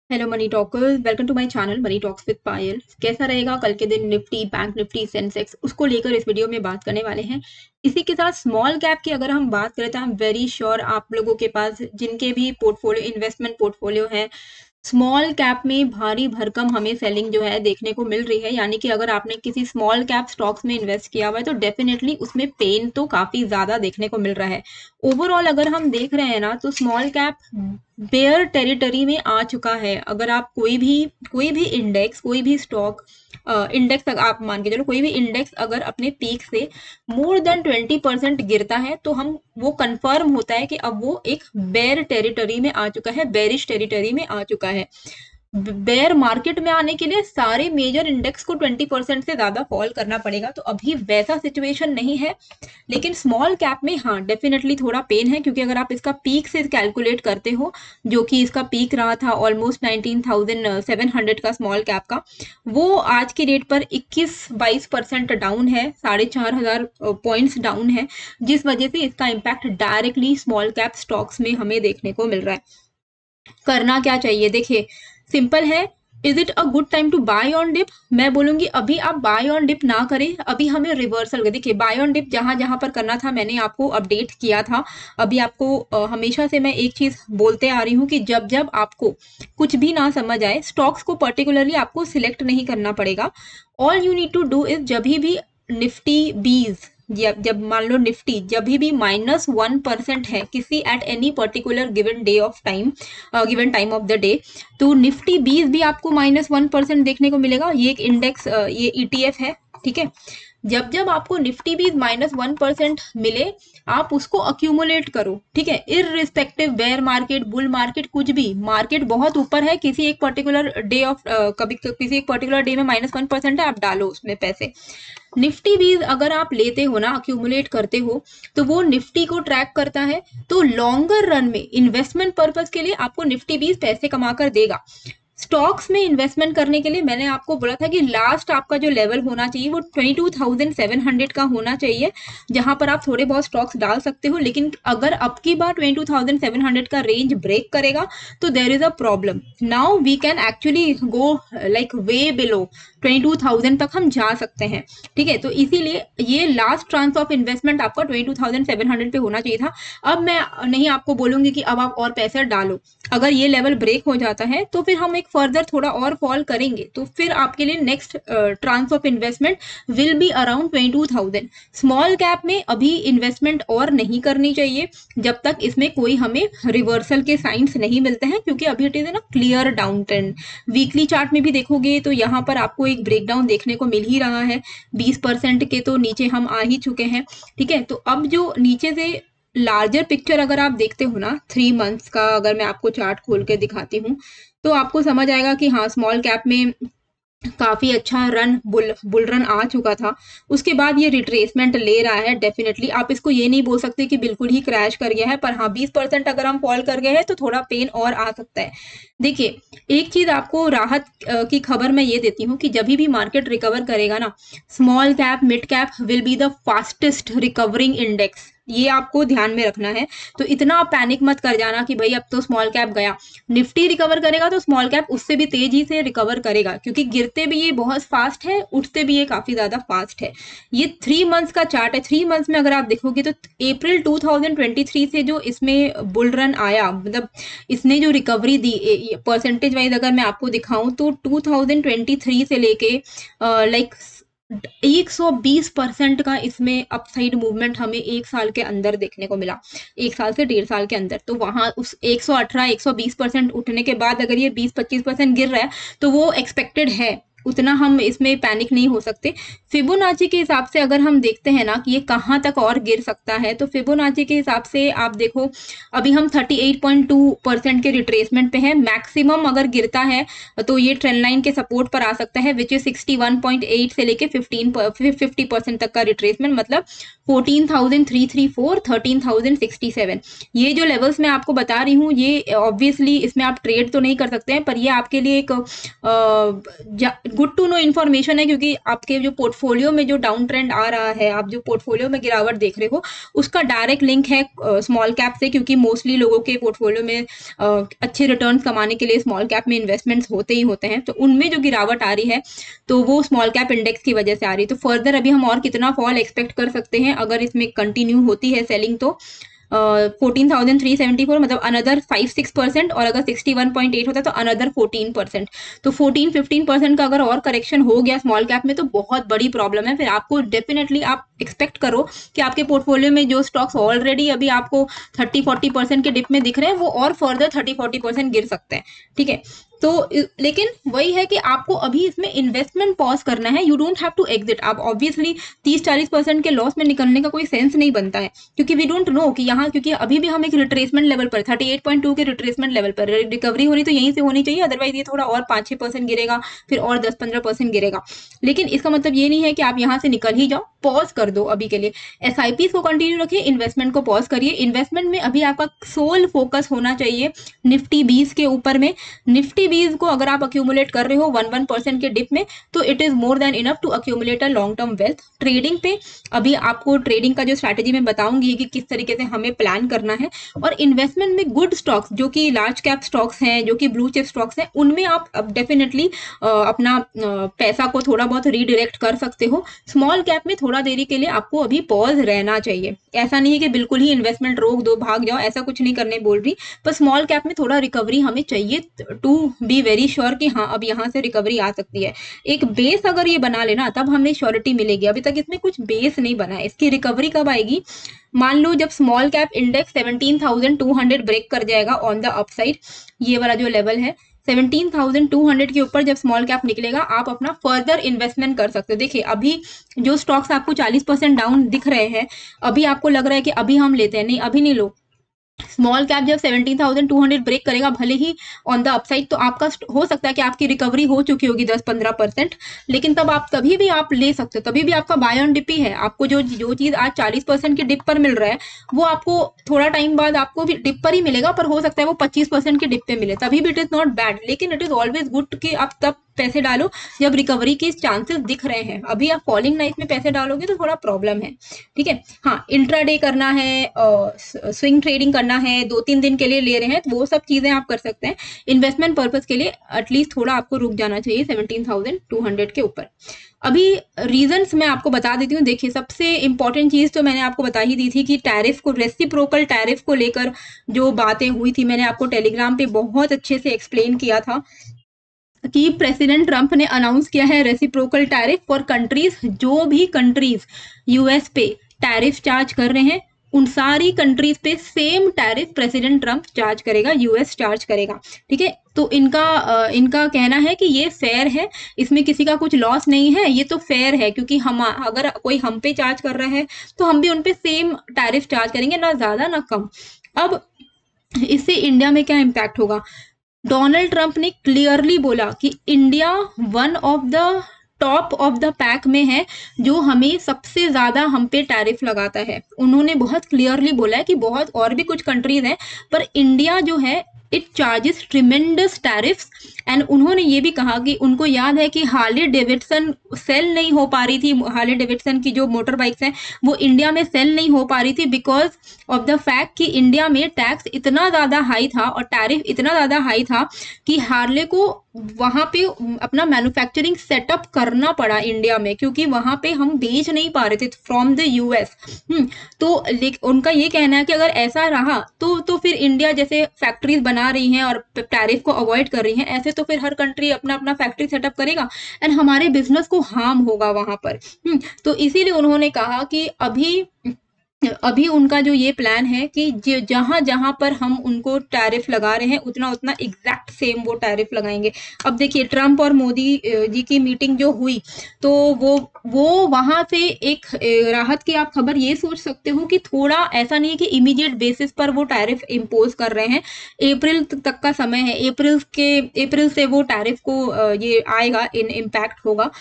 Hello money talkers, welcome to my channel money talks with Payal. कैसा रहेगा कल के दिन निफ्टी, बैंक निफ्टी, सेंसेक्स, उसको लेकर इस वीडियो में बात करने वाले हैं। इसी के साथ स्मॉल कैप की अगर हम बात करें तो आई एम वेरी श्योर आप लोगों के पास जिनके भी पोर्टफोलियो इन्वेस्टमेंट पोर्टफोलियो है, स्मॉल कैप में भारी भरकम हमें सेलिंग जो है देखने को मिल रही है। यानी कि अगर आपने किसी स्मॉल कैप स्टॉक्स में इन्वेस्ट किया हुआ है तो डेफिनेटली उसमें पेन तो काफी ज्यादा देखने को मिल रहा है। ओवरऑल अगर हम देख रहे हैं ना तो स्मॉल कैप बेयर टेरिटरी में आ चुका है। अगर आप कोई भी इंडेक्स, कोई भी स्टॉक इंडेक्स आप मान के चलो, कोई भी इंडेक्स अगर अपने पीक से मोर देन 20% गिरता है तो हम वो कंफर्म होता है कि अब वो एक बेयर टेरिटरी में आ चुका है, बेरिश टेरिटरी में आ चुका है। बेयर मार्केट में आने के लिए सारे मेजर इंडेक्स को 20% से ज्यादा फॉल करना पड़ेगा, तो अभी वैसा सिचुएशन नहीं है। लेकिन स्मॉल कैप में हाँ डेफिनेटली थोड़ा पेन है, क्योंकि अगर आप इसका पीक से कैलकुलेट करते हो, जो कि इसका पीक रहा था ऑलमोस्ट 19,700 का स्मॉल कैप का, वो आज की डेट पर 21-22% डाउन है, 4,500 पॉइंट्स डाउन है, जिस वजह से इसका impact directly small cap stocks में हमें देखने को मिल रहा है। करना क्या चाहिए, देखिए सिंपल है। Is it a good time to buy on dip? मैं बोलूंगी अभी आप बाय ऑन डिप ना करें, अभी हमें रिवर्सल, देखिए बाय ऑन डिप जहां जहां पर करना था मैंने आपको अपडेट किया था। अभी आपको हमेशा से मैं एक चीज बोलते आ रही हूँ कि जब जब आपको कुछ भी ना समझ आए, स्टॉक्स को पर्टिकुलरली आपको सिलेक्ट नहीं करना पड़ेगा। All you need to do is जब भी निफ्टी बीज, जब मान लो निफ्टी जब भी -1% है किसी at any particular given day of time, given time of the day, तो निफ्टी 20 भी आपको -1% देखने को मिलेगा। ये एक इंडेक्स, ये ETF है, ठीक है। जब जब आपको निफ्टी भी -1% मिले, आप उसको अक्यूमुलेट करो, ठीक है। Irrespective bear market, bull market, कुछ भी मार्केट बहुत ऊपर है, किसी एक पर्टिकुलर डे ऑफ कभी किसी एक पर्टिकुलर डे में -1% है, आप डालो उसमें पैसे। निफ्टी भी अगर आप लेते हो ना, अक्यूमुलेट करते हो, तो वो निफ्टी को ट्रैक करता है। तो लॉन्गर रन में इन्वेस्टमेंट पर्पस के लिए आपको निफ्टी 20 पैसे कमा कर देगा। स्टॉक्स में इन्वेस्टमेंट करने के लिए मैंने आपको बोला था कि लास्ट आपका जो लेवल होना चाहिए वो 22,700 का होना चाहिए, जहां पर आप थोड़े बहुत स्टॉक्स डाल सकते हो। लेकिन अगर अब की बार 22,700 का रेंज ब्रेक करेगा तो there is a problem. Now we can actually go like way below 22,000 तक हम जा सकते हैं, ठीक है। तो इसीलिए ये लास्ट ट्रांस ऑफ इन्वेस्टमेंट आपका 22,700 पे होना चाहिए था। अब मैं नहीं आपको बोलूंगी कि अब आप और पैसे डालो, अगर ये लेवल ब्रेक हो जाता है तो फिर हम एक फर्दर थोड़ा और फॉल करेंगे, तो फिर आपके लिए next tranche of investment will be around 22,000। Small cap में अभी इन्वेस्टमेंट और नहीं करनी चाहिए जब तक इसमें कोई हमें रिवर्सल के साइंस नहीं मिलते हैं, क्योंकि अभी इट इज ना clear down trend. Weekly chart में भी देखोगे तो यहाँ पर आपको एक ब्रेकडाउन देखने को मिल ही रहा है, 20% के तो नीचे हम आ ही चुके हैं, ठीक है। तो अब जो नीचे से लार्जर पिक्चर अगर आप देखते हो ना, 3 मंथ्स का अगर मैं आपको चार्ट खोल के दिखाती हूँ तो आपको समझ आएगा कि हाँ स्मॉल कैप में काफी अच्छा रन, बुल रन आ चुका था। उसके बाद ये रिट्रेसमेंट ले रहा है। डेफिनेटली आप इसको ये नहीं बोल सकते कि बिल्कुल ही क्रैश कर गया है, पर हाँ 20% अगर हम फॉल कर गए हैं तो थोड़ा पेन और आ सकता है। देखिए एक चीज आपको राहत की खबर मैं ये देती हूँ कि जब भी मार्केट रिकवर करेगा ना, small cap mid cap will be the fastest recovering index, ये आपको ध्यान में रखना है। तो इतना पैनिक मत कर जाना कि भाई अब तो स्मॉल कैप गया। निफ्टी रिकवर करेगा तो स्मॉल कैप उससे भी तेजी से रिकवर करेगा, क्योंकि गिरते भी ये बहुत फास्ट है, उठते भी ये काफी ज्यादा फास्ट है। ये 3 मंथ्स का चार्ट है। 3 मंथ्स में अगर आप देखोगे तो अप्रैल 2023 से जो इसमें बुल रन आया, मतलब इसने जो रिकवरी दी परसेंटेज वाइज अगर मैं आपको दिखाऊं तो 2023 से लेके लाइक 120% का इसमें अपसाइड मूवमेंट हमें 1 साल के अंदर देखने को मिला, 1 साल से 1.5 साल के अंदर। तो वहां उस 118-120% उठने के बाद अगर ये 20-25% गिर रहा है तो वो एक्सपेक्टेड है, उतना हम इसमें पैनिक नहीं हो सकते। फिबोनाची के हिसाब से अगर हम देखते हैं ना कि ये कहाँ तक और गिर सकता है, तो फिबोनाची के हिसाब से आप देखो अभी हम 38.2% के रिट्रेसमेंट पे हैं। मैक्सिमम अगर गिरता है तो ये ट्रेंड लाइन के सपोर्ट पर आ सकता है, विच इज 61.8 से लेके 50% तक का रिट्रेसमेंट, मतलब 14,334, 13,067। ये जो लेवल्स मैं आपको बता रही हूँ, ये ऑब्वियसली इसमें आप ट्रेड तो नहीं कर सकते हैं, पर ये आपके लिए एक गुड टू नो इन्फॉर्मेशन है, क्योंकि आपके जो पोर्टफोलियो में जो डाउन ट्रेंड आ रहा है, आप जो पोर्टफोलियो में गिरावट देख रहे हो, उसका डायरेक्ट लिंक है स्मॉल कैप से, क्योंकि मोस्टली लोगों के पोर्टफोलियो में अच्छे रिटर्न्स कमाने के लिए स्मॉल कैप में इन्वेस्टमेंट्स होते ही होते हैं। तो उनमें जो गिरावट आ रही है तो वो स्मॉल कैप इंडेक्स की वजह से आ रही है। तो फर्दर अभी हम और कितना फॉल एक्सपेक्ट कर सकते हैं अगर इसमें कंटिन्यू होती है सेलिंग, तो 14,374, मतलब अनदर 5-6%, और अगर 61.8 होता है तो अनदर 14%। तो 14-15% का अगर और करेक्शन हो गया स्मॉल कैप में तो बहुत बड़ी प्रॉब्लम है। फिर आपको डेफिनेटली आप एक्सपेक्ट करो कि आपके पोर्टफोलियो में जो स्टॉक्स ऑलरेडी अभी आपको 30-40% के डिप में दिख रहे हैं, वो और फर्दर 30-40% गिर सकते हैं, ठीक है। तो लेकिन वही है कि आपको अभी इसमें इन्वेस्टमेंट पॉज करना है, you don't have to exit. आप ऑब्वियसली 30-40% के लॉस में निकलने का कोई सेंस नहीं बनता है, क्योंकि वी डोंट नो कि यहाँ, क्योंकि अभी भी हम एक रिट्रेसमेंट लेवल पर 38.2 के रिट्रेसमेंट लेवल पर, रिकवरी होनी तो यहीं से होनी चाहिए, अदरवाइज ये थोड़ा और 5-6% गिरेगा, फिर और 10-15% गिरेगा। लेकिन इसका मतलब ये नहीं है कि आप यहाँ से निकल ही जाओ, पॉज कर दो अभी के लिए। SIPs को कंटिन्यू रखिए, इन्वेस्टमेंट को पॉज करिए। इन्वेस्टमेंट में अभी आपका सोल फोकस होना चाहिए निफ्टी 20 के ऊपर में। निफ्टी 20 को अगर आप अक्यूमुलेट कर रहे हो 1% के डिप में, तो it is more than enough to accumulate a long term wealth. Trading पे अभी आपको ट्रेडिंग का जो स्ट्रैटेजी मैं बताऊंगी कि किस तरीके से हमें प्लान करना है। और इन्वेस्टमेंट में गुड स्टॉक्स, जो कि लार्ज कैप स्टॉक्स हैं, जो कि ब्लू चिप स्टॉक्स हैं, उनमें आप डेफिनेटली अपना पैसा को थोड़ा बहुत रीडायरेक्ट कर सकते हो। स्मॉल कैप में थोड़ा देरी के लिए आपको अभी पॉज रहना चाहिए। ऐसा नहीं है कि बिल्कुल ही इन्वेस्टमेंट रोक दो, भाग जाओ, ऐसा कुछ नहीं करने बोल रही, पर स्मॉल कैप में थोड़ा रिकवरी हमें चाहिए टू बी वेरी श्योर कि हाँ अब यहाँ से रिकवरी आ सकती है। एक बेस अगर ये बना लेना तब हमें श्योरिटी मिलेगी। अभी तक इसमें कुछ बेस नहीं बना है। इसकी रिकवरी कब आएगी? मान लो जब स्मॉल कैप इंडेक्स 17,200 ब्रेक कर जाएगा ऑन द अपसाइड, ये वाला जो लेवल है 17,200 के ऊपर जब स्मॉल कैप निकलेगा, आप अपना फर्दर इन्वेस्टमेंट कर सकते हो। देखिए अभी जो स्टॉक्स आपको 40% डाउन दिख रहे हैं, अभी आपको लग रहा है कि अभी हम लेते हैं, नहीं अभी नहीं लो। स्मॉल कैप जब 17,200 ब्रेक करेगा, भले ही ऑन द अपसाइड, तो आपका हो सकता है कि आपकी रिकवरी हो चुकी होगी 10-15%, लेकिन तब आप तभी भी आप ले सकते हो, तभी भी आपका बाय ऑन डिप ही है। आपको जो चीज आज 40% के डिप पर मिल रहा है, वो आपको थोड़ा टाइम बाद आपको भी डिप पर ही मिलेगा, पर हो सकता है वो 25% के डिप पे मिले, तभी भी इट इज नॉट बैड। लेकिन इट इज ऑलवेज गुड कि आप तब पैसे डालो जब रिकवरी के चांसेस दिख रहे हैं। अभी आप फॉलिंग नाइफ में पैसे डालोगे तो थोड़ा प्रॉब्लम है, ठीक है। हाँ, इंट्राडे करना है, स्विंग ट्रेडिंग करना है, 2-3 दिन के लिए ले रहे हैं, तो वो सब चीजें आप कर सकते हैं। इन्वेस्टमेंट पर्पस के लिए एटलीस्ट थोड़ा आपको रुक जाना चाहिए 17,200 के ऊपर। अभी रीजंस मैं आपको बता देती हूँ। देखिए सबसे इंपॉर्टेंट चीज तो मैंने आपको बता ही दी थी कि टैरिफ को, रेसिप्रोकल टैरिफ को लेकर जो बातें हुई थी, मैंने आपको टेलीग्राम पे बहुत अच्छे से एक्सप्लेन किया था कि प्रेसिडेंट ट्रंप ने अनाउंस किया है रेसिप्रोकल टैरिफ फॉर कंट्रीज। जो भी कंट्रीज यूएस पे टैरिफ चार्ज कर रहे हैं, उन सारी कंट्रीज पे same tariff president Trump charge करेगा, यूएस चार्ज करेगा, ठीक है। तो इनका कहना है कि ये फेयर है, इसमें किसी का कुछ लॉस नहीं है, ये तो फेयर है, क्योंकि हम अगर कोई हम पे चार्ज कर रहा है तो हम भी उन पे सेम टैरिफ चार्ज करेंगे, ना ज्यादा ना कम। अब इससे इंडिया में क्या इम्पैक्ट होगा? डोनाल्ड ट्रंप ने क्लियरली बोला कि India one of the top of the pack में है जो हमें सबसे ज्यादा हम पे टैरिफ लगाता है। उन्होंने बहुत क्लियरली बोला है कि बहुत और भी कुछ कंट्रीज हैं, पर इंडिया जो है it charges tremendous tariffs. And उन्होंने ये भी कहा कि उनको याद है कि हार्ले डेविडसन सेल नहीं हो पा रही थी, हार्ले डेविडसन की जो मोटर बाइक्स हैं वो इंडिया में सेल नहीं हो पा रही थी बिकॉज ऑफ द फैक्ट कि इंडिया में टैक्स इतना ज़्यादा हाई था और टैरिफ इतना ज़्यादा हाई था कि हार्ले को वहाँ पे अपना मैन्युफैक्चरिंग सेटअप करना पड़ा इंडिया में, क्योंकि वहाँ पे हम बेच नहीं पा रहे थे फ्रॉम द यूएस। तो उनका ये कहना है कि अगर ऐसा रहा तो फिर इंडिया जैसे फैक्ट्रीज बना रही हैं और टैरिफ को अवॉइड कर रही हैं, ऐसे तो फिर हर कंट्री अपना अपना फैक्ट्री सेटअप करेगा एंड हमारे बिजनेस को हार्म होगा वहां पर। तो इसीलिए उन्होंने कहा कि अभी उनका जो ये प्लान है कि जहां जहां पर हम उनको टैरिफ लगा रहे हैं उतना उतना एग्जैक्ट सेम वो टैरिफ लगाएंगे। अब देखिए ट्रंप और मोदी जी की मीटिंग जो हुई, तो वो वहां से एक राहत की आप खबर ये सोच सकते हो कि थोड़ा ऐसा नहीं है कि इमीडिएट बेसिस पर वो टैरिफ इम्पोज कर रहे हैं। अप्रैल तक का समय है, अप्रैल से वो टैरिफ को ये आएगा, इन इम्पैक्ट होगा।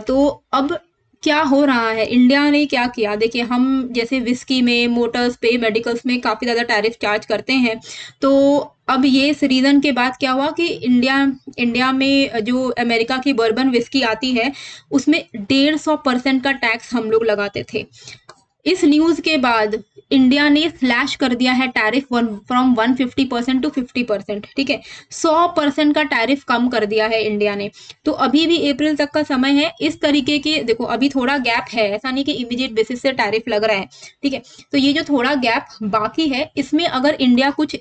तो अब क्या हो रहा है, इंडिया ने क्या किया। देखिए हम जैसे विस्की में, मोटर्स पे, मेडिकल्स में काफ़ी ज़्यादा टैरिफ चार्ज करते हैं। तो अब ये इस रीज़न के बाद क्या हुआ कि इंडिया में जो अमेरिका की बर्बन विस्की आती है उसमें 150% का टैक्स हम लोग लगाते थे। इस न्यूज़ के बाद इंडिया ने स्लैश कर दिया है टैरिफ फ्रॉम 150% टू 50%, ठीक है। 100% का टैरिफ कम कर दिया है इंडिया ने। तो अभी भी अप्रैल तक का समय है। इस तरीके के देखो अभी थोड़ा गैप है, ऐसा नहीं कि इमीडिएट बेसिस से टैरिफ लग रहा है, ठीक है। तो ये जो थोड़ा गैप बाकी है इसमें अगर इंडिया कुछ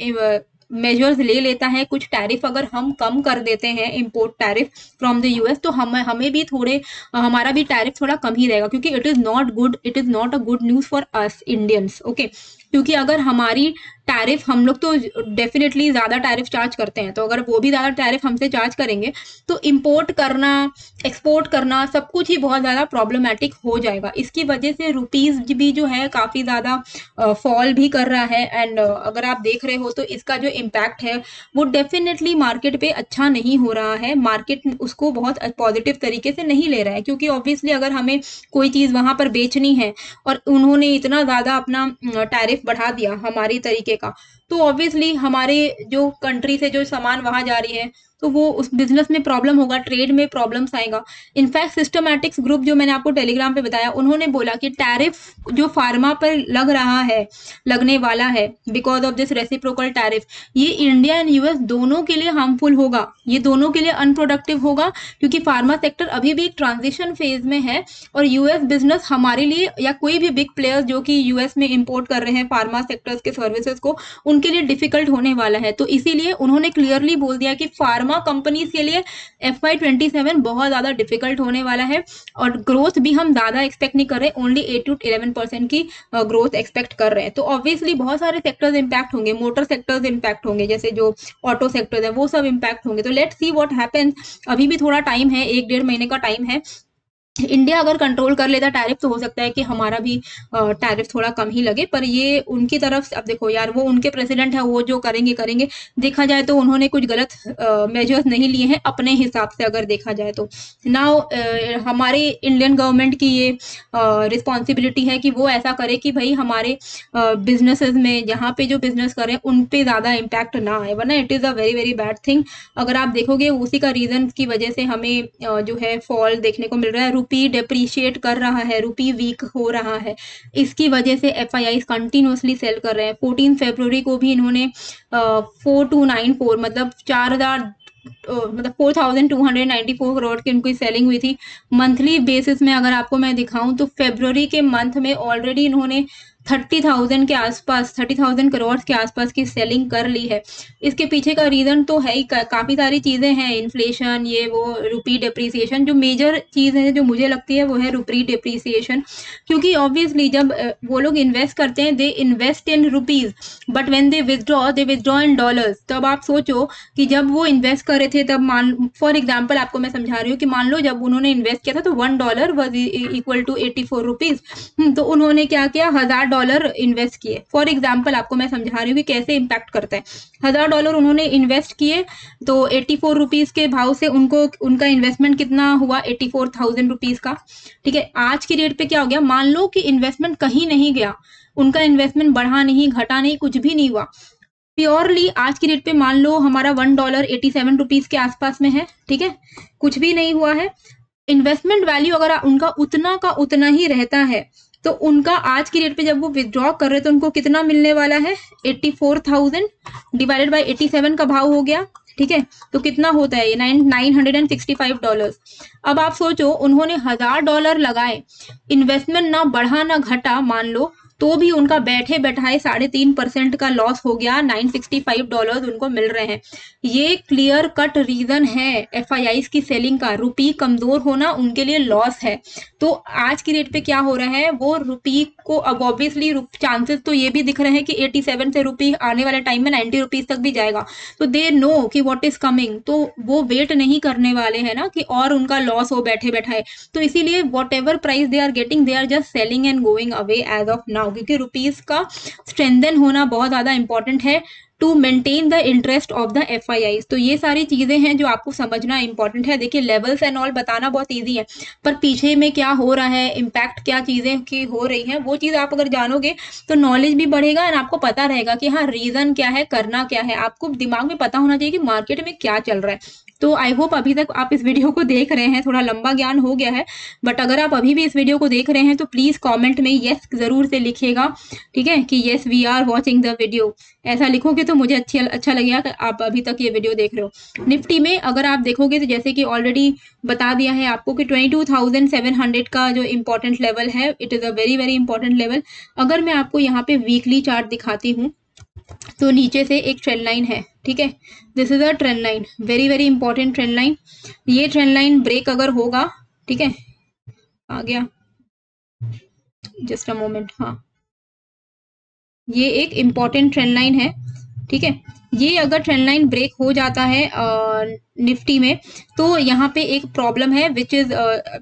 मेजर्स ले लेता है, कुछ टैरिफ अगर हम कम कर देते हैं import tariff from the US, तो हमें भी थोड़े हमारा भी टैरिफ थोड़ा कम ही रहेगा, क्योंकि it is not a good news for us Indians, okay. क्योंकि अगर हमारी टैरिफ, हम लोग तो डेफिनेटली ज़्यादा टैरिफ चार्ज करते हैं, तो अगर वो भी ज़्यादा टैरिफ हमसे चार्ज करेंगे तो इंपोर्ट करना, एक्सपोर्ट करना, सब कुछ ही बहुत ज़्यादा प्रॉब्लमेटिक हो जाएगा। इसकी वजह से रुपीज़ भी जो है काफ़ी ज़्यादा फॉल भी कर रहा है। एंड अगर आप देख रहे हो तो इसका जो इम्पैक्ट है वो डेफिनेटली मार्केट पे अच्छा नहीं हो रहा है। मार्केट उसको बहुत पॉजिटिव तरीके से नहीं ले रहा है, क्योंकि ऑब्वियसली अगर हमें कोई चीज़ वहाँ पर बेचनी है और उन्होंने इतना ज़्यादा अपना टैरिफ बढ़ा दिया हमारी तरीके का, तो ऑब्वियसली हमारे जो कंट्री से जो सामान वहां जा रही है तो वो उस बिजनेस में प्रॉब्लम होगा, ट्रेड में प्रॉब्लम्स आएगा। इनफैक्ट सिस्टमैटिक्स ग्रुप जो मैंने आपको टेलीग्राम पे बताया, उन्होंने बोला कि टैरिफ जो फार्मा पर लग रहा है, लगने वाला है because of this reciprocal tariff, ये इंडिया एंड यूएस दोनों के लिए हार्मफुल होगा, ये दोनों के लिए अनप्रोडक्टिव होगा, क्योंकि फार्मा सेक्टर अभी भी एक ट्रांजिशन फेज में है। और यूएस बिजनेस हमारे लिए या कोई भी बिग प्लेयर्स जो कि यूएस में इंपोर्ट कर रहे हैं फार्मा सेक्टर्स के सर्विसेज को, उनके लिए डिफिकल्ट होने वाला है। तो इसीलिए उन्होंने क्लियरली बोल दिया कि फार्मा कंपनीज के लिए FY27 बहुत ज्यादा डिफिकल्ट होने वाला है। और ग्रोथ भी हम ज्यादा एक्सपेक्ट नहीं कर रहे, ओनली 8 to 11% की ग्रोथ एक्सपेक्ट कर रहे हैं। तो ऑब्वियसली बहुत सारे सेक्टर्स इंपैक्ट होंगे, मोटर सेक्टर्स इंपैक्ट होंगे, जैसे जो ऑटो सेक्टर्स है वो सब इंपैक्ट होंगे। तो लेट्स सी व्हाट हैपेंस। अभी भी थोड़ा टाइम है, 1-1.5 महीने का टाइम है। इंडिया अगर कंट्रोल कर लेता टैरिफ तो हो सकता है कि हमारा भी टैरिफ थोड़ा कम ही लगे, पर ये उनकी तरफ से, अब देखो यार वो उनके प्रेसिडेंट है, वो जो करेंगे। देखा जाए तो उन्होंने कुछ गलत मेजर्स नहीं लिए हैं अपने हिसाब से, अगर देखा जाए तो। नाउ हमारे इंडियन गवर्नमेंट की ये रिस्पॉन्सिबिलिटी है कि वो ऐसा करे कि भाई हमारे बिजनेसेस में जहाँ पे जो बिजनेस करें उन पे ज़्यादा इम्पैक्ट ना आए, वरना it is a very very bad thing. अगर आप देखोगे उसी का रीज़न की वजह से हमें जो है फॉल देखने को मिल रहा है। रुपी डेप्रीशिएट कर रहा है, रुपी वीक हो रहा है, इसकी वजह से FIIs कंटिन्यूसली सेल कर रहे हैं। 14 फरवरी को भी इन्होंने 4294 मतलब 4,294 करोड़ की उनकी सेलिंग हुई थी। मंथली बेसिस में अगर आपको मैं दिखाऊं तो फरवरी के मंथ में ऑलरेडी इन्होंने 30,000 के आसपास, 30,000 करोड़ के आसपास की सेलिंग कर ली है। इसके पीछे का रीजन तो है ही, काफी सारी चीजें हैं, इन्फ्लेशन, ये वो, रुपी डेप्रीसिएशन। जो मेजर चीज है जो मुझे लगती है वो है रुपी डेप्रीसिएशन, क्योंकि ऑब्वियसली जब वो लोग इन्वेस्ट करते हैं they invest in rupees, but when they withdraw in dollars. तब आप सोचो कि जब वो इन्वेस्ट कर रहे थे, तब फॉर एग्जाम्पल आपको मैं समझा रही हूँ कि मान लो जब उन्होंने इन्वेस्ट किया था तो $1 वॉज इक्वल टू 84 रुपीज। तो उन्होंने क्या किया, $1000 इन्वेस्ट किए। फॉर एग्जाम्पल आपको मैं समझा रही हूँ कि कैसे इम्पैक्ट करता है। $1000 उन्होंने इन्वेस्ट किए तो 84 रुपीज के भाव से उनको उनका इन्वेस्टमेंट कितना हुआ, 84,000 रुपीज का, ठीक है। आज की डेट पे क्या हो गया, मान लो कि इन्वेस्टमेंट कहीं नहीं गया, उनका इन्वेस्टमेंट बढ़ा नहीं, घटा नहीं, कुछ भी नहीं हुआ, प्योरली आज की डेट पे मान लो हमारा $1 87 रुपीज के आसपास में है, ठीक है, कुछ भी नहीं हुआ है। इन्वेस्टमेंट वैल्यू अगर उनका उतना का उतना ही रहता है तो उनका आज की डेट पे जब वो विथड्रॉ कर रहे तो उनको कितना मिलने वाला है, 84,000 डिवाइडेड बाय 87 का भाव हो गया, ठीक है। तो कितना होता है ये, $965। अब आप सोचो उन्होंने $1000 लगाए, इन्वेस्टमेंट ना बढ़ा ना घटा मान लो, तो भी उनका बैठे बैठाए 3.5% का लॉस हो गया, $965 उनको मिल रहे हैं। ये क्लियर कट रीजन है FIIs की सेलिंग का, रुपी कमजोर होना उनके लिए लॉस है। तो आज की डेट पे क्या हो रहा है, वो रुपी को अब ऑब्वियसली चांसेस तो ये भी दिख रहे हैं कि 87 से रुपी आने वाले टाइम में 90 रुपीज तक भी जाएगा। तो दे नो कि व्हाट इज कमिंग, तो वो वेट नहीं करने वाले हैं ना कि और उनका लॉस हो बैठे बैठाए। तो इसीलिए whatever price they are getting, they are just selling and going away as of now, क्योंकि रुपीज का स्ट्रेंथन होना बहुत ज्यादा इंपॉर्टेंट है। To maintain the interest of the FIIs। तो ये सारी चीजें हैं जो आपको समझना इंपॉर्टेंट है। देखिए लेवल्स एंड ऑल बताना बहुत ईजी है, पर पीछे में क्या हो रहा है, इम्पैक्ट क्या चीजें की हो रही हैं, वो चीज आप अगर जानोगे तो नॉलेज भी बढ़ेगा और आपको पता रहेगा कि हाँ रीजन क्या है, करना क्या है। आपको दिमाग में पता होना चाहिए कि मार्केट में क्या चल रहा है। तो आई होप अभी तक आप इस वीडियो को देख रहे हैं, थोड़ा लंबा ज्ञान हो गया है, बट अगर आप अभी भी इस वीडियो को देख रहे हैं तो प्लीज कमेंट में यस जरूर से लिखिएगा, ठीक है, कि yes we are watching the video. ऐसा लिखोगे तो मुझे अच्छा लगेगा कि आप अभी तक ये वीडियो देख रहे हो। निफ्टी में अगर आप देखोगे तो जैसे कि ऑलरेडी बता दिया है आपको कि 22,700 का जो इम्पोर्टेंट लेवल है, it is a very very important level. अगर मैं आपको यहाँ पे वीकली चार्ट दिखाती हूँ तो नीचे से एक ट्रेंड लाइन है, ठीक है, this is a trend line, very very important trend line. ये ट्रेंड लाइन ब्रेक अगर होगा, ठीक है, आ गया, जस्ट अ मोमेंट, हाँ, ये एक इम्पॉर्टेंट ट्रेंड लाइन है, ठीक है। ये अगर ट्रेंड लाइन ब्रेक हो जाता है निफ्टी में तो यहाँ पे एक प्रॉब्लम है, विच इज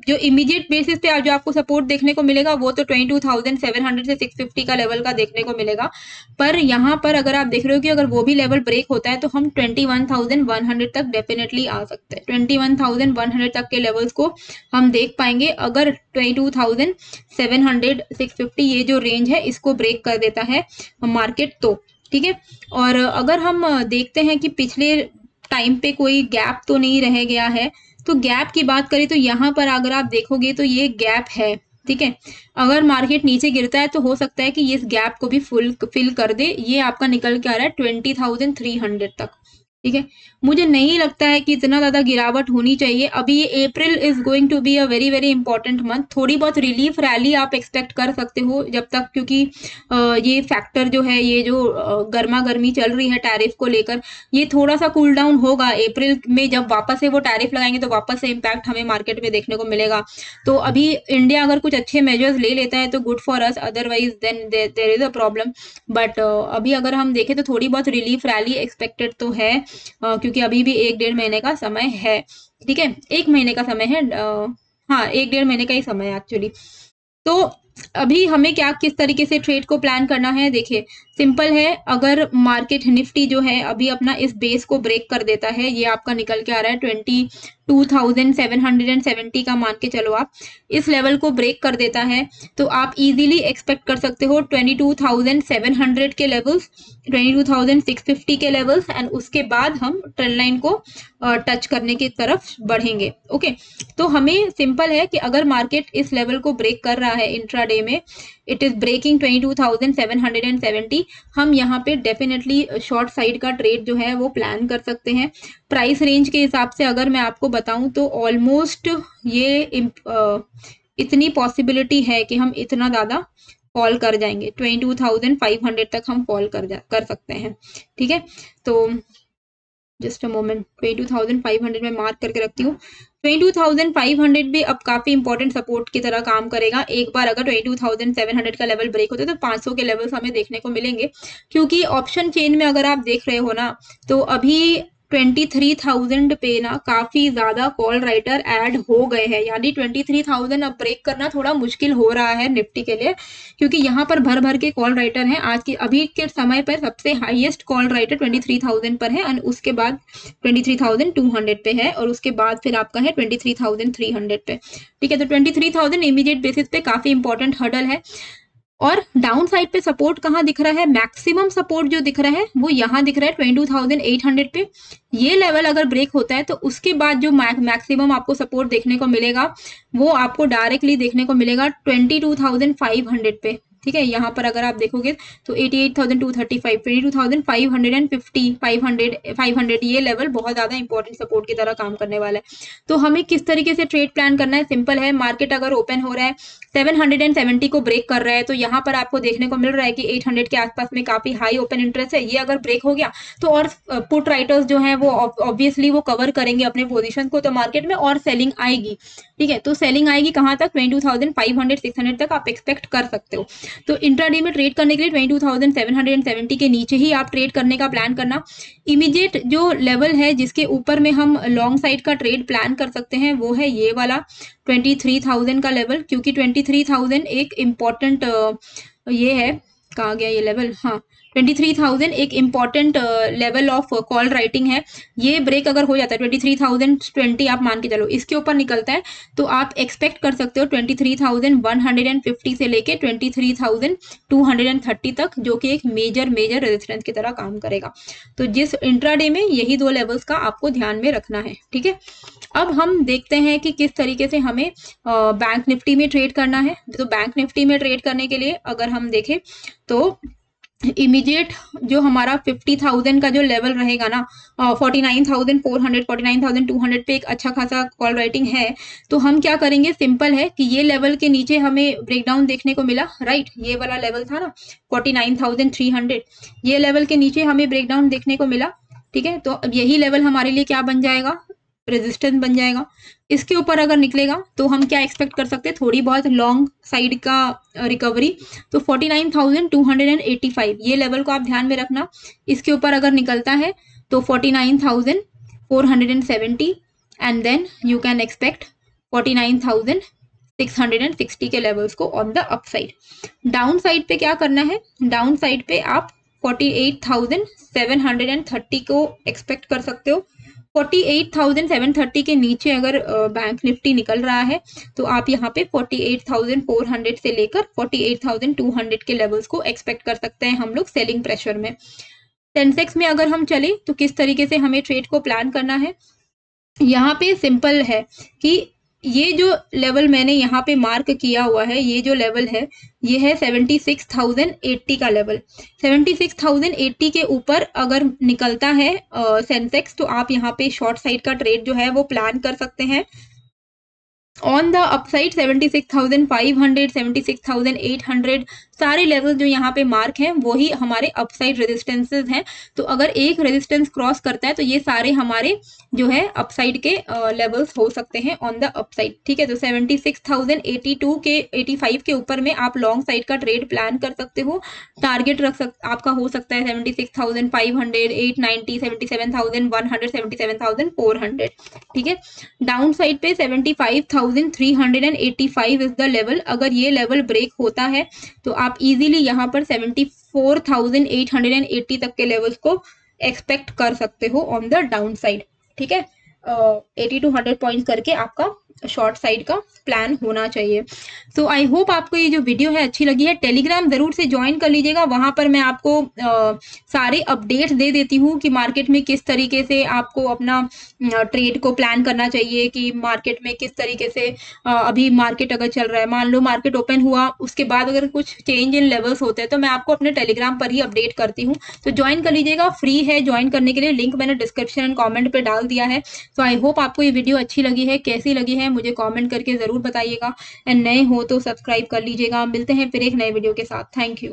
जो इमीडिएट बेसिस पे जो आपको सपोर्ट देखने को मिलेगा वो तो 22,700 से 650 का लेवल का देखने को मिलेगा। पर यहाँ पर अगर आप देख रहे हो कि अगर वो भी लेवल ब्रेक होता है तो हम 21,100 तक डेफिनेटली आ सकते हैं। 21,100 तक के लेवल्स को हम देख पाएंगे अगर 22,700 650 ये जो रेंज है इसको ब्रेक कर देता है मार्केट तो, ठीक है। और अगर हम देखते हैं कि पिछले टाइम पे कोई गैप तो नहीं रह गया है, तो गैप की बात करें तो यहाँ पर अगर आप देखोगे तो ये गैप है, ठीक है। अगर मार्केट नीचे गिरता है तो हो सकता है कि इस गैप को भी फिल कर दे। ये आपका निकल के आ रहा है 20,300 तक, ठीक है। मुझे नहीं लगता है कि इतना ज्यादा गिरावट होनी चाहिए। अभी ये April is going to be a very very important month. थोड़ी बहुत रिलीफ रैली आप एक्सपेक्ट कर सकते हो जब तक, क्योंकि ये फैक्टर जो है, ये जो गर्मा गर्मी चल रही है टैरिफ को लेकर, ये थोड़ा सा कूल डाउन होगा। अप्रैल में जब वापस से वो टैरिफ लगाएंगे तो वापस से इम्पैक्ट हमें मार्केट में देखने को मिलेगा। तो अभी इंडिया अगर कुछ अच्छे मेजर्स ले लेता है तो good for us, otherwise then there is a problem. But अभी अगर हम देखें तो थोड़ी बहुत रिलीफ रैली एक्सपेक्टेड तो है, क्योंकि अभी भी 1-1.5 महीने का समय है, ठीक है, 1 महीने का समय है, हाँ 1-1.5 महीने का ही समय है एक्चुअली। तो अभी हमें क्या किस तरीके से ट्रेड को प्लान करना है, देखिए सिंपल है। अगर मार्केट निफ्टी जो है अभी अपना इस बेस को ब्रेक कर देता है, ये आपका निकल के आ रहा है 22,770 का, मान के चलो आप इस लेवल को ब्रेक कर देता है तो आप इजीली एक्सपेक्ट कर सकते हो 22,700 के लेवल्स, 22,650 के लेवल्स, एंड उसके बाद हम ट्रेंड लाइन को टच करने की तरफ बढ़ेंगे। ओके, तो हमें सिंपल है कि अगर मार्केट इस लेवल को ब्रेक कर रहा है इंट्राडे में, इट इज ब्रेकिंग 22,770, हम यहाँ पे डेफिनेटली शॉर्ट साइड का ट्रेड जो है वो प्लान कर सकते हैं। प्राइस रेंज के हिसाब से अगर मैं आपको बताऊं तो ऑलमोस्ट ये इतनी पॉसिबिलिटी है कि हम इतना ज्यादा कॉल कर जाएंगे, 22,500 तक हम कॉल कर सकते हैं, ठीक है। तो जस्ट अ मोमेंट, 22,500 में मार्क करके रखती हूँ। 22,500 भी अब काफी इंपॉर्टेंट सपोर्ट की तरह काम करेगा। एक बार अगर 22,700 का लेवल ब्रेक होता है तो 500 के लेवल्स हमें देखने को मिलेंगे, क्योंकि ऑप्शन चेन में अगर आप देख रहे हो ना तो अभी 23,000 पे ना काफी ज्यादा कॉल राइटर ऐड हो गए हैं, यानी 23,000 अब ब्रेक करना थोड़ा मुश्किल हो रहा है निफ्टी के लिए, क्योंकि यहाँ पर भर भर के कॉल राइटर हैं। आज के अभी के समय पर सबसे हाईएस्ट कॉल राइटर 23,000 पर है, और उसके बाद 23,200 पे है, और उसके बाद फिर आपका है 23,300 पे, ठीक है। तो 23,000 इमीडिएट बेसिस पे काफी इंपॉर्टेंट हर्डल है। और डाउन साइड पे सपोर्ट कहाँ दिख रहा है, मैक्सिमम सपोर्ट जो दिख रहा है वो यहाँ दिख रहा है 22,800 पे। ये लेवल अगर ब्रेक होता है तो उसके बाद जो मैक्सिमम आपको सपोर्ट देखने को मिलेगा वो आपको डायरेक्टली देखने को मिलेगा 22,500 पे, ठीक है। यहाँ पर अगर आप देखोगे तो 88,235, 22,550, 500 ये लेवल बहुत ज्यादा इंपॉर्टेंट सपोर्ट की तरह काम करने वाला है। तो हमें किस तरीके से ट्रेड प्लान करना है, सिंपल है। मार्केट अगर ओपन हो रहा है 770 को ब्रेक कर रहा है तो यहाँ पर आपको देखने को मिल रहा है कि 800 के आसपास में काफी हाई ओपन इंटरेस्ट है। ये अगर ब्रेक हो गया तो और पुट राइटर्स जो है वो ऑब्वियसली वो कवर करेंगे अपने पोजीशन को, तो मार्केट में और सेलिंग आएगी, ठीक है। तो सेलिंग आएगी कहाँ तक, 22,500 600 तक आप एक्सपेक्ट कर सकते हो। तो इंट्राडे में ट्रेड करने के लिए 22,770 के नीचे ही आप ट्रेड करने का प्लान करना। इमीडिएट जो लेवल है जिसके ऊपर में हम लॉन्ग साइड का ट्रेड प्लान कर सकते हैं वो है ये वाला 23,000 का लेवल, क्योंकि 23,000 एक इम्पॉर्टेंट ये है, कहाँ गया ये लेवल, हाँ 23,000 एक important level of call writing है। ये ब्रेक अगर हो जाता है 23,020 आप मान के चलो, इसके ऊपर निकलता है तो आप एक्सपेक्ट कर सकते हो 23,150 से लेके 23,230 तक, जो कि एक मेजर रेजिस्टेंस की तरह काम करेगा। तो जिस इंट्राडे में यही दो लेवल्स का आपको ध्यान में रखना है, ठीक है। अब हम देखते हैं कि किस तरीके से हमें बैंक निफ्टी में ट्रेड करना है। तो बैंक निफ्टी में ट्रेड करने के लिए अगर हम देखें तो इमीडिएट जो हमारा 50,000 का जो लेवल रहेगा ना, 49,400 49,200 पे एक अच्छा खासा कॉल राइटिंग है। तो हम क्या करेंगे, सिंपल है कि ये लेवल के नीचे हमें ब्रेकडाउन देखने को मिला, राइट, ये वाला लेवल था ना 49,300, ये लेवल के नीचे हमें ब्रेकडाउन देखने को मिला, ठीक है। तो अब यही लेवल हमारे लिए क्या बन जाएगा, रेजिस्टेंस बन जाएगा। इसके ऊपर अगर निकलेगा तो हम क्या एक्सपेक्ट कर सकते हैं, थोड़ी बहुत लॉन्ग साइड का रिकवरी। तो 49,285 ये लेवल को आप ध्यान में रखना। इसके ऊपर अगर निकलता है तो 49,470 and then you can expect 49,660 के लेवल्स को on the upside. Downside पे क्या करना है, डाउन साइड पे आप 48,730 को एक्सपेक्ट कर सकते हो। 48,730 के नीचे अगर बैंक निफ्टी निकल रहा है तो आप यहाँ पे 48,400 से लेकर 48,200 के लेवल्स को एक्सपेक्ट कर सकते हैं हम लोग सेलिंग प्रेशर में। सेंसेक्स में अगर हम चले तो किस तरीके से हमें ट्रेड को प्लान करना है, यहाँ पे सिंपल है कि ये जो लेवल मैंने यहाँ पे मार्क किया हुआ है, ये जो लेवल है ये है 76,080 का लेवल। 76,080 के ऊपर अगर निकलता है सेंसेक्स तो आप यहाँ पे शॉर्ट साइड का ट्रेड जो है वो प्लान कर सकते हैं। ऑन द अपसाइड 76,500 76,800 सारे लेवल जो यहाँ पे मार्क हैं वही हमारे अपसाइड रेजिस्टेंसेस हैं। तो अगर एक रेजिस्टेंस क्रॉस करता है तो ये सारे हमारे जो है अपसाइड के लेवल्स हो सकते हैं ऑन द अपसाइड, ठीक है। तो 76,082 के 85 के ऊपर में आप लॉन्ग साइड का ट्रेड प्लान कर सकते हो। टारगेट आपका हो सकता है 76,500 890 77,100 77,400, ठीक है। डाउन साइड पे 75,385 इज द लेवल। अगर ये लेवल ब्रेक होता है तो आप इजीली यहाँ पर 74,880 तक के लेवल्स को एक्सपेक्ट कर सकते हो ऑन द डाउन साइड, ठीक है। 80 to 100 पॉइंट्स करके आपका शॉर्ट साइड का प्लान होना चाहिए। सो आई होप आपको ये जो वीडियो है अच्छी लगी है। टेलीग्राम जरूर से ज्वाइन कर लीजिएगा, वहां पर मैं आपको सारे अपडेट्स दे देती हूँ कि मार्केट में किस तरीके से आपको अपना ट्रेड को प्लान करना चाहिए, कि मार्केट में किस तरीके से अभी मार्केट अगर चल रहा है, मान लो मार्केट ओपन हुआ उसके बाद अगर कुछ चेंज इन लेवल्स होते हैं तो मैं आपको अपने टेलीग्राम पर ही अपडेट करती हूँ। तो ज्वाइन कर लीजिएगा, फ्री है ज्वाइन करने के लिए, लिंक मैंने डिस्क्रिप्शन एंड कॉमेंट पे डाल दिया है। तो आई होप आपको ये वीडियो अच्छी लगी है, कैसी लगी है मुझे कमेंट करके जरूर बताइएगा। एंड नए हो तो सब्सक्राइब कर लीजिएगा। मिलते हैं फिर एक नए वीडियो के साथ। Thank you.